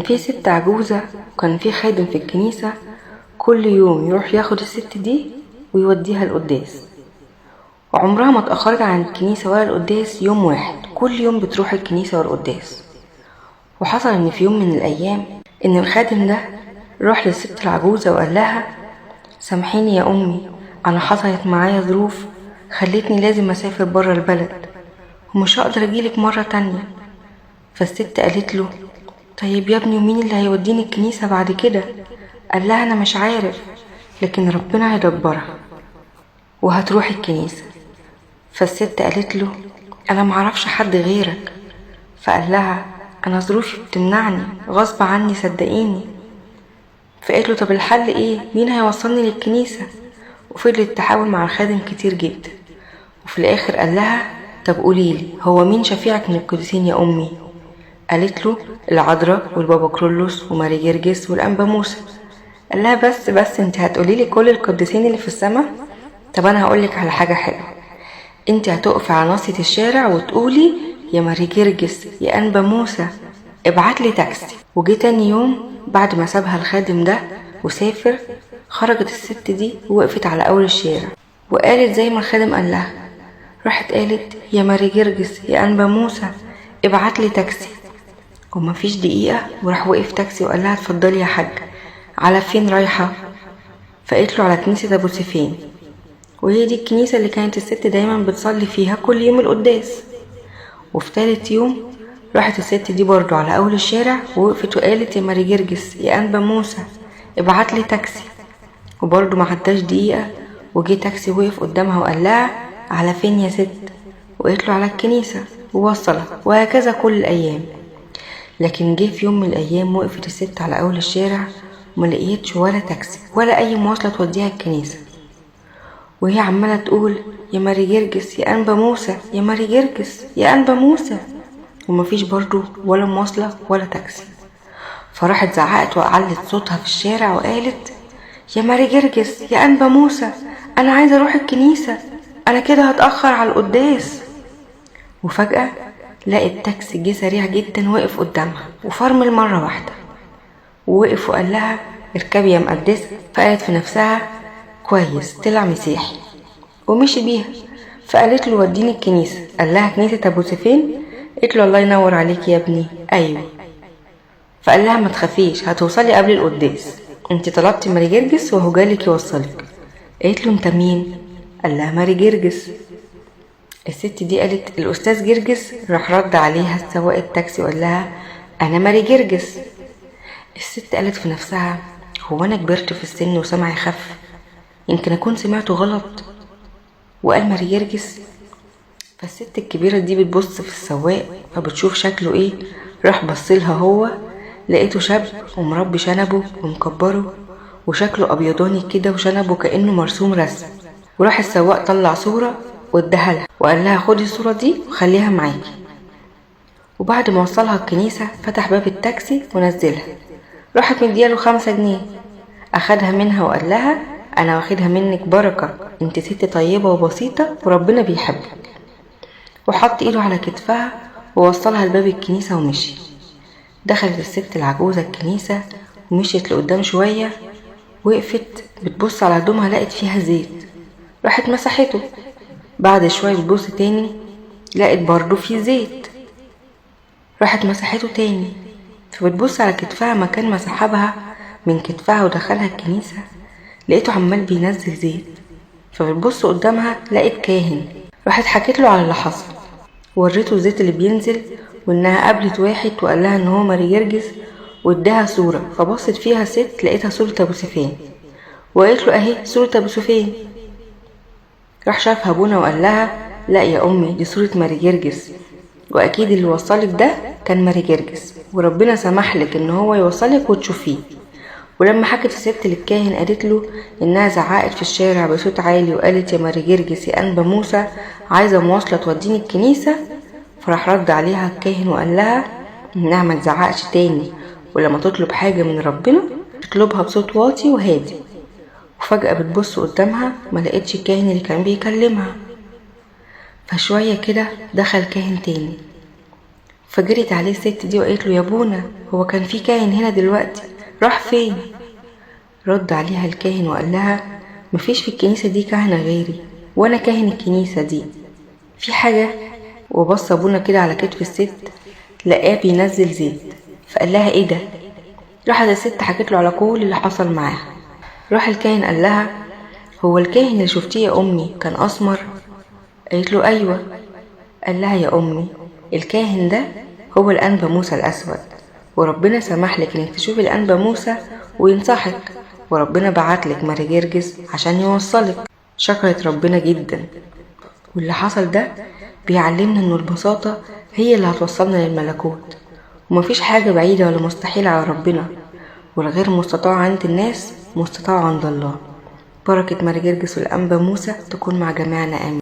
في ست عجوزة وكان في خادم في الكنيسة كل يوم يروح ياخد الست دي ويوديها القداس، وعمرها ما اتأخرت عن الكنيسة ولا القداس يوم واحد، كل يوم بتروح الكنيسة والقداس. وحصل ان في يوم من الايام ان الخادم ده راح للست العجوزة وقال لها: سامحيني يا امي، انا حصلت معايا ظروف خلتني لازم اسافر برا البلد ومش هقدر اجيلك مرة تانية. فالست قالت له: طيب يا ابني، ومين اللي هيوديني الكنيسة بعد كده؟ قال لها: انا مش عارف، لكن ربنا هيدبرها وهتروح الكنيسة. فالست قالت له: انا معرفش حد غيرك. فقال لها: انا ظروفي بتمنعني غصب عني، صدقيني. فقالت له: طب الحل ايه؟ مين هيوصلني للكنيسة؟ وفضلت تحاول مع الخادم كتير جدا، وفي الاخر قال لها: طب قوليلي، هو مين شفيعك من القديسين يا امي؟ قالت له: العذراء والبابا كرولوس وماري جرجس والانبا موسى. قال لها: بس انت هتقوليلي كل القديسين اللي في السماء؟ طب انا هقولك على حاجة حلوة، انت هتقفي على ناصية الشارع وتقولي: يا ماري جرجس يا انبا موسى ابعتلي تاكسي. وجي تاني يوم بعد ما سابها الخادم ده وسافر، خرجت الست دي ووقفت على اول الشارع وقالت زي ما الخادم قال لها. راحت قالت: يا ماري جرجس يا انبا موسى ابعتلي تاكسي. ومفيش دقيقة وراح وقف تاكسي وقال لها: اتفضلي يا حاج، على فين رايحة؟ فقالت له: على كنيسة ابو سيفين. وهي دي الكنيسة اللي كانت الست دايما بتصلي فيها كل يوم القداس. وفي تالت يوم راحت الست دي برضو على اول الشارع ووقفت وقالت: يا ماري جرجس يا انبا موسى ابعتلي تاكسي. وبرضو ما عداش دقيقة وجي تاكسي وقف قدامها وقال لها: على فين يا ست؟ وقالت له: على الكنيسة، ووصلها. وهكذا كل الايام. لكن جه في يوم من الايام وقفت الست على اول الشارع وما لقيتش ولا تاكسي ولا اي مواصلة توديها الكنيسة، وهي عمالة تقول: يا ماري جرجس يا انبا موسى يا ماري جرجس يا انبا موسى، ومفيش برضو ولا مواصلة ولا تاكسي. فراحت زعقت وعلت صوتها في الشارع وقالت: يا ماري جرجس يا انبا موسى، انا عايزة اروح الكنيسة، انا كده هتأخر على القداس. وفجأة لقيت تاكسي جه سريع جدا وقف قدامها وفرمل مرة واحدة، ووقف وقال لها: اركبي يا مقدسة. فقالت في نفسها: كويس، طلع مسيحي. ومشي بيها. فقالت له: وديني الكنيسة. قال لها: كنيسة ابو سيفين؟ قالت له: الله ينور عليك يا ابني، ايوه. فقال لها: ما تخافيش، هتوصلي قبل القداس، انت طلبتي ماري جرجس وهو جالك يوصلك. قالت له: انت مين؟ قال لها: ماري جرجس. الست دي قالت: الاستاذ جرجس. راح رد عليها سواق التاكسي وقال لها: انا ماري جرجس. الست قالت في نفسها: هو انا كبرت في السن وسمعي خف، يمكن اكون سمعته غلط وقال ماري جرجس. فالست الكبيرة دي بتبص في السواق فبتشوف شكله ايه، راح بصلها هو، لقيته شاب ومربي شنبه ومكبره وشكله ابيضاني كده وشنبه كأنه مرسوم رسم. وراح السواق طلع صورة واداها لها وقال لها: خدي الصورة دي وخليها معاكي. وبعد ما وصلها الكنيسة فتح باب التاكسي ونزلها. راحت مدياله 5 جنيه، اخدها منها وقال لها: انا واخدها منك بركة، انت ست طيبة وبسيطة وربنا بيحبك. وحط ايده على كتفها ووصلها لباب الكنيسة ومشي. دخلت الست العجوزة الكنيسة ومشيت لقدام شوية، وقفت بتبص على هدومها لقت فيها زيت، راحت مسحته. بعد شوية بتبص تاني لقت برضو فيه زيت، راحت مسحته تاني. فبتبص على كتفها مكان ما سحبها من كتفها ودخلها الكنيسة لقيته عمال بينزل زيت. فبتبص قدامها لقيت كاهن، راحت حكيت له على اللي حصل ووريته الزيت اللي بينزل وانها قابلت واحد وقال لها ان هو ماري جرجس واداها صورة. فبصت فيها ست لقيتها صورة ابو سفين وقالت له: اهي صورة ابو سفين. راح شافها ابونا وقال لها: لا يا امي، دي صورة ماري جرجس، واكيد اللي وصلك ده كان ماري جرجس وربنا سمح لك ان هو يوصلك وتشوفيه. ولما حكت الست للكاهن قالت له انها زعقت في الشارع بصوت عالي وقالت: يا ماري جرجس يا انبا موسى، عايزة مواصلة توديني الكنيسة. فراح رد عليها الكاهن وقال لها انها ما تزعقش تاني، ولما تطلب حاجة من ربنا تطلبها بصوت واطي وهادي. وفجأة بتبص قدامها ما لقيتش الكاهن اللي كان بيكلمها. فشوية كده دخل كاهن تاني فجرت عليه الست دي وقالت له: يا ابونا، هو كان في كاهن هنا دلوقتي، راح فين؟ رد عليها الكاهن وقال لها: مفيش في الكنيسة دي كهنة غيري، وانا كاهن الكنيسة دي، في حاجة؟ وبص ابونا كده على كتف الست، لقاه بينزل زيت، فقال لها: ايه ده؟ راحت الست حكت له على كل اللي حصل معاها. راح الكاهن قال لها: هو الكاهن اللي شفتيه يا امي كان اسمر؟ قالت له: ايوه. قال لها: يا امي، الكاهن ده هو الانبا موسى الاسود، وربنا سمح لك انك تشوفي الانبا موسى وينصحك، وربنا بعتلك ماري جرجس عشان يوصلك. شكرت ربنا جدا. واللي حصل ده بيعلمنا انه البساطة هي اللي هتوصلنا للملكوت، ومفيش حاجة بعيدة ولا مستحيلة على ربنا، والغير مستطاع عند الناس مستطاع عند الله. بركة ماري جرجس والأنبا موسى تكون مع جميعنا، آمين.